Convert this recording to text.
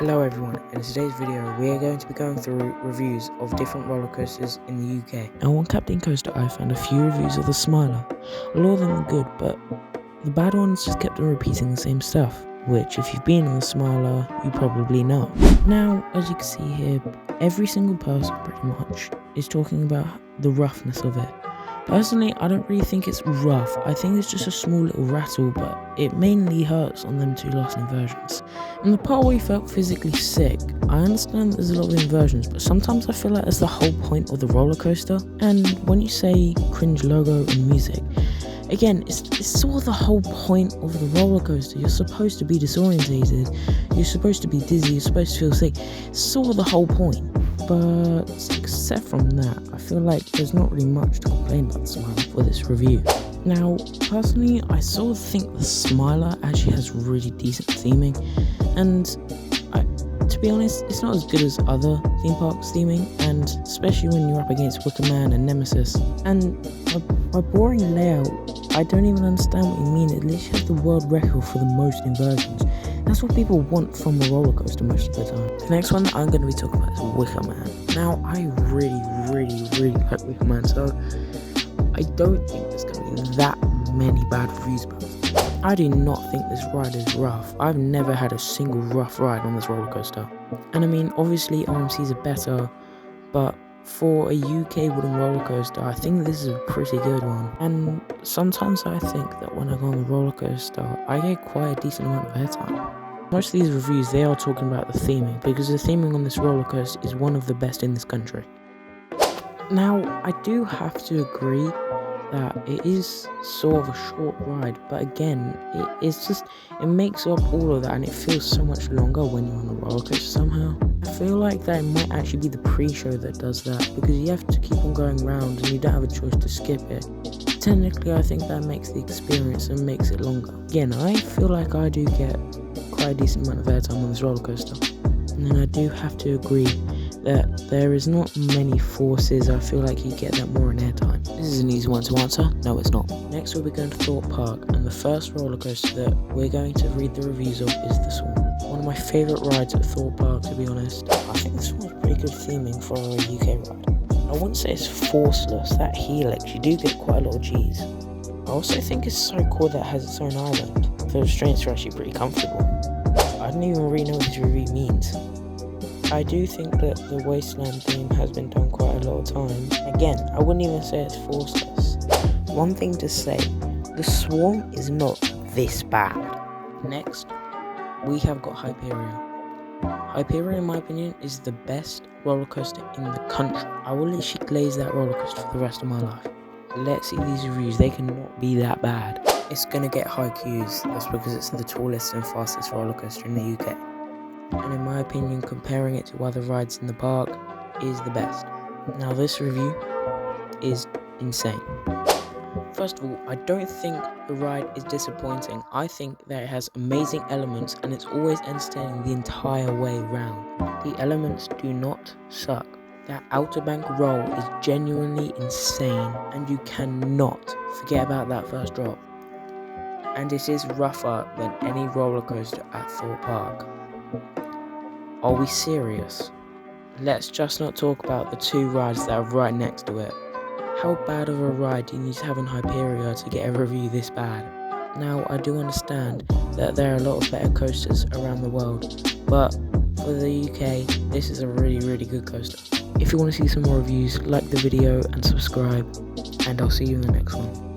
Hello everyone, in today's video we are going to be going through reviews of different roller coasters in the UK. Now on Captain Coaster I found a few reviews of the Smiler. A lot of them were good, but the bad ones just kept on repeating the same stuff, which if you've been on the Smiler you probably know. Now as you can see here, every single person pretty much is talking about the roughness of it. Personally, I don't really think it's rough. I think it's just a small little rattle, but it mainly hurts on them two last inversions. And the part where you felt physically sick, I understand there's a lot of inversions, but sometimes I feel like that's the whole point of the roller coaster. And when you say cringe logo and music, again, it's sort of the whole point of the roller coaster. You're supposed to be disorientated, you're supposed to be dizzy, you're supposed to feel sick. It's sort of the whole point. But except from that, I feel like there's not really much to complain about the Smiler for this review. Now, personally, I sort of think the Smiler actually has really decent theming, and to be honest, it's not as good as other theme parks theming, and especially when you're up against Wicker Man and Nemesis. And by boring layout, I don't even understand what you mean. It literally has the world record for the most inversions. That's what people want from a roller coaster most of the time. The next one that I'm going to be talking about is Wicker Man. Now, I really like Wicker Man, so I don't think there's going to be that many bad reviews about it. I do not think this ride is rough. I've never had a single rough ride on this roller coaster. And I mean, obviously RMCs are better, but for a UK wooden roller coaster, I think this is a pretty good one. And sometimes I think that when I go on the roller coaster, I get quite a decent amount of airtime. Most of these reviews, they are talking about the theming, because the theming on this roller coaster is one of the best in this country. Now, I do have to agree that it is sort of a short ride, but again, it makes up all of that, and it feels so much longer when you're on a roller coaster somehow. I feel like that it might actually be the pre-show that does that, because you have to keep on going round and you don't have a choice to skip it. Technically, I think that makes the experience and makes it longer. Again, I feel like I do get quite a decent amount of airtime on this roller coaster, and then I do have to agree that there is not many forces. I feel like you get that more in airtime. This is an easy one to answer. No, it's not. Next we'll be going to Thorpe Park, and the first roller coaster that we're going to read the reviews of is the Swan. One of my favourite rides at Thorpe Park, to be honest. I think this one's pretty good theming for a UK ride. I wouldn't say it's forceless. That helix, you do get quite a lot of G's. I also think it's so cool that it has its own island. The restraints are actually pretty comfortable. I don't even really know what this review means. I do think that the Wasteland theme has been done quite a lot of times. Again, I wouldn't even say it's forceless. One thing to say, the Swan is not this bad. Next, we have got Hyperion. Hyperion, in my opinion, is the best roller coaster in the country. I will literally glaze that roller coaster for the rest of my life. Let's see these reviews, they cannot be that bad. It's gonna get high Qs, that's because it's the tallest and fastest roller coaster in the UK. And in my opinion, comparing it to other rides in the park is the best. Now this review is insane. First of all, I don't think the ride is disappointing. I think that it has amazing elements and it's always entertaining the entire way round. The elements do not suck. That outer bank roll is genuinely insane, and you cannot forget about that first drop. And it is rougher than any roller coaster at Thorpe Park. Are we serious? Let's just not talk about the two rides that are right next to it. How bad of a ride do you need to have in Hyperion to get a review this bad? Now, I do understand that there are a lot of better coasters around the world, but for the UK, this is a really good coaster. If you want to see some more reviews, like the video and subscribe, and I'll see you in the next one.